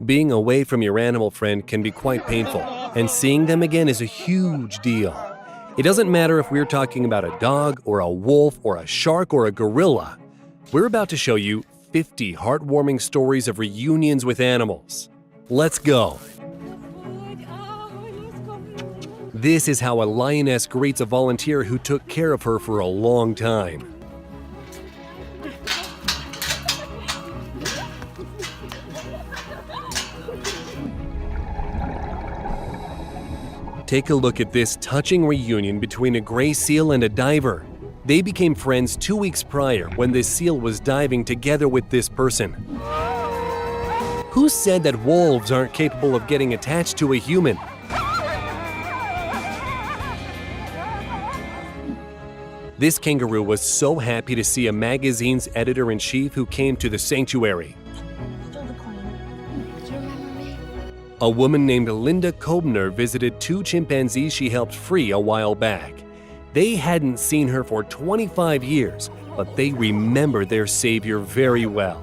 Being away from your animal friend can be quite painful, and seeing them again is a huge deal. It doesn't matter if we're talking about a dog or a wolf or a shark or a gorilla. We're about to show you 50 heartwarming stories of reunions with animals. Let's go! This is how a lioness greets a volunteer who took care of her for a long time. Take a look at this touching reunion between a gray seal and a diver. They became friends 2 weeks prior when this seal was diving together with this person. Who said that wolves aren't capable of getting attached to a human? This kangaroo was so happy to see a magazine's editor-in-chief who came to the sanctuary. A woman named Linda Kobner visited 2 chimpanzees she helped free a while back. They hadn't seen her for 25 years, but they remember their savior very well.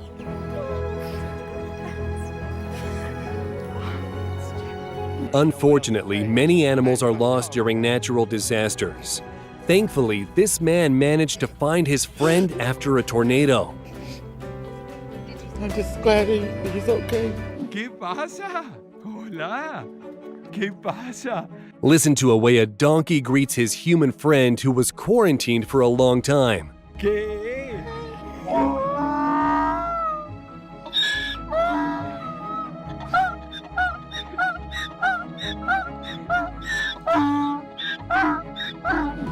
Unfortunately, many animals are lost during natural disasters. Thankfully, this man managed to find his friend after a tornado. I'm just glad he's okay. ¿Qué pasa? Hola. ¿Qué pasa? Listen to a way a donkey greets his human friend who was quarantined for a long time. ¿Qué?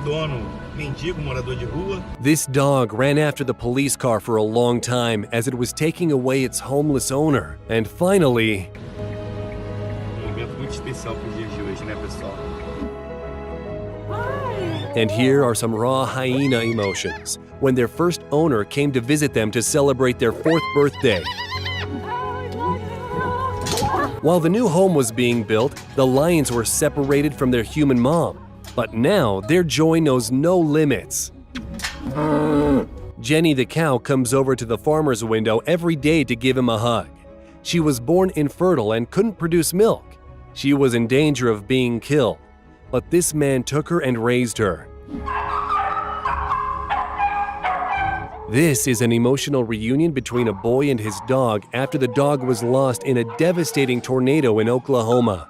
Dono, mendigo, morador de rua. This dog ran after the police car for a long time as it was taking away its homeless owner. And finally, Momento muito especial para os dias de hoje, né, pessoal? and here are some raw hyena emotions when their first owner came to visit them to celebrate their 4th birthday. While the new home was being built, the lions were separated from their human mom. But now, their joy knows no limits. Jenny the cow comes over to the farmer's window every day to give him a hug. She was born infertile and couldn't produce milk. She was in danger of being killed, but this man took her and raised her. This is an emotional reunion between a boy and his dog after the dog was lost in a devastating tornado in Oklahoma.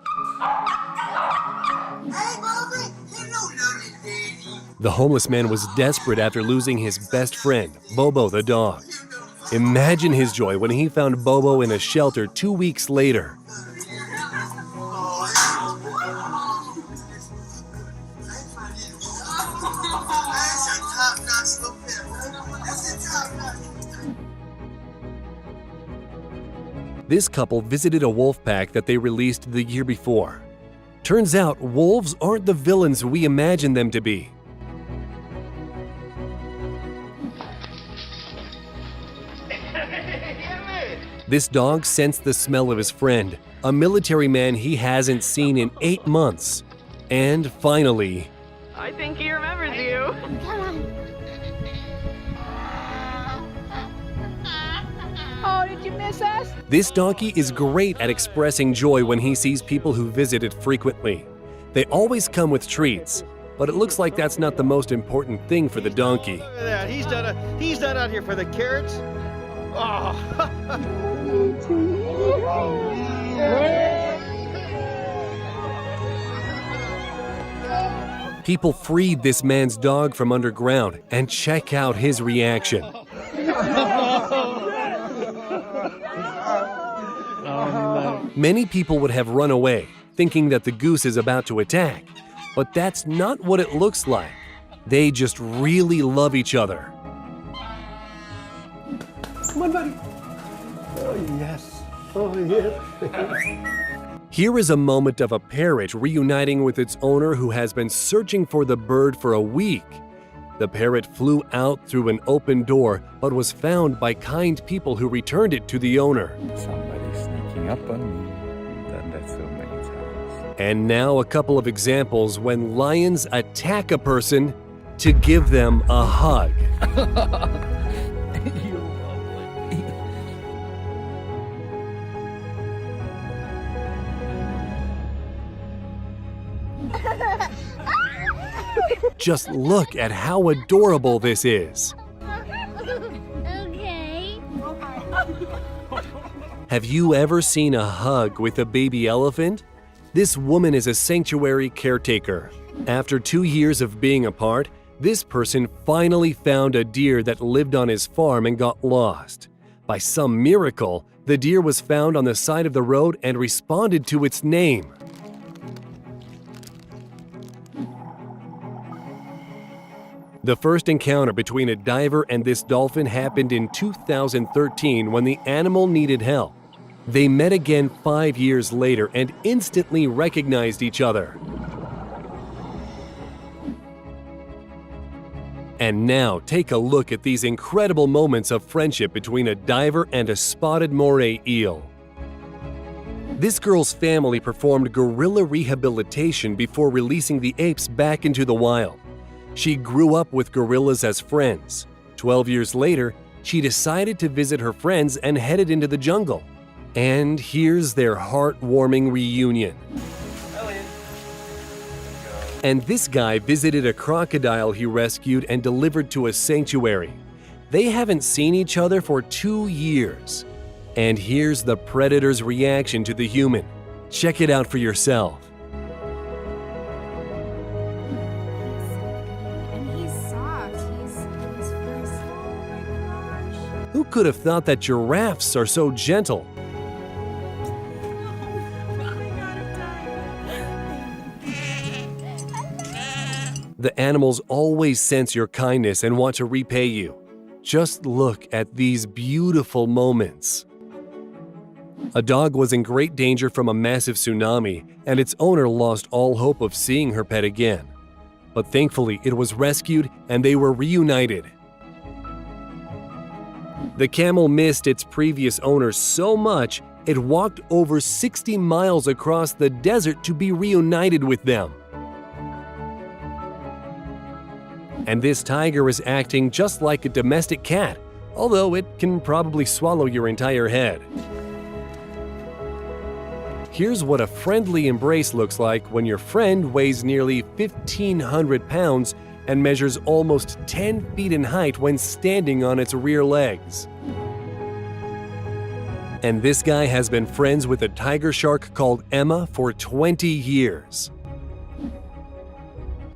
The homeless man was desperate after losing his best friend, Bobo the dog. Imagine his joy when he found Bobo in a shelter 2 weeks later. This couple visited a wolf pack that they released the year before. Turns out, wolves aren't the villains we imagine them to be. This dog sensed the smell of his friend, a military man he hasn't seen in 8 months. And finally, I think he remembers you. Oh, did you miss us? this donkey is great at expressing joy when he sees people who visit it frequently. They always come with treats, but it looks like that's not the most important thing for the donkey. Look at that. He's done out here for the carrots. Oh. People freed this man's dog from underground, and check out his reaction. Many people would have run away, thinking that the goose is about to attack, but that's not what it looks like. They just really love each other. Come on, buddy. Oh, yes. Oh, yes. Here is a moment of a parrot reuniting with its owner who has been searching for the bird for a week. The parrot flew out through an open door, but was found by kind people who returned it to the owner. Somebody's sneaking up on me. I've done that so many times. And now a couple of examples when lions attack a person to give them a hug. Just look at how adorable this is. Okay. Have you ever seen a hug with a baby elephant? This woman is a sanctuary caretaker. After 2 years of being apart, this person finally found a deer that lived on his farm and got lost. By some miracle, the deer was found on the side of the road and responded to its name. The first encounter between a diver and this dolphin happened in 2013 when the animal needed help. They met again 5 years later and instantly recognized each other. And now take a look at these incredible moments of friendship between a diver and a spotted moray eel. This girl's family performed gorilla rehabilitation before releasing the apes back into the wild. She grew up with gorillas as friends. 12 years later, she decided to visit her friends and headed into the jungle. And here's their heartwarming reunion. And this guy visited a crocodile he rescued and delivered to a sanctuary. They haven't seen each other for 2 years. And here's the predator's reaction to the human. Check it out for yourself. And he's soft. He's very soft. Oh my gosh. Who could have thought that giraffes are so gentle? The animals always sense your kindness and want to repay you. Just look at these beautiful moments. A dog was in great danger from a massive tsunami, and its owner lost all hope of seeing her pet again. But thankfully, it was rescued and they were reunited. The camel missed its previous owner so much, it walked over 60 miles across the desert to be reunited with them. And this tiger is acting just like a domestic cat, although it can probably swallow your entire head. Here's what a friendly embrace looks like when your friend weighs nearly 1,500 pounds and measures almost 10 feet in height when standing on its rear legs. And this guy has been friends with a tiger shark called Emma for 20 years.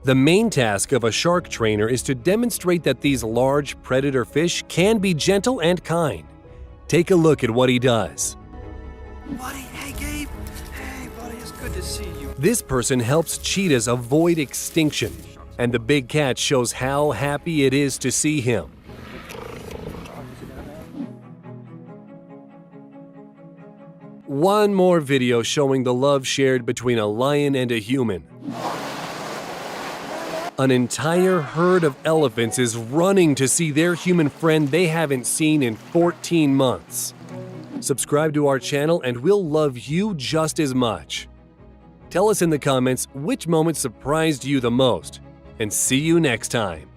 The main task of a shark trainer is to demonstrate that these large predator fish can be gentle and kind. Take a look at what he does. Buddy, hey Gabe. Hey buddy, it's good to see you. This person helps cheetahs avoid extinction, and the big cat shows how happy it is to see him. One more video showing the love shared between a lion and a human. An entire herd of elephants is running to see their human friend they haven't seen in 14 months. Subscribe to our channel and we'll love you just as much. Tell us in the comments which moment surprised you the most, and see you next time.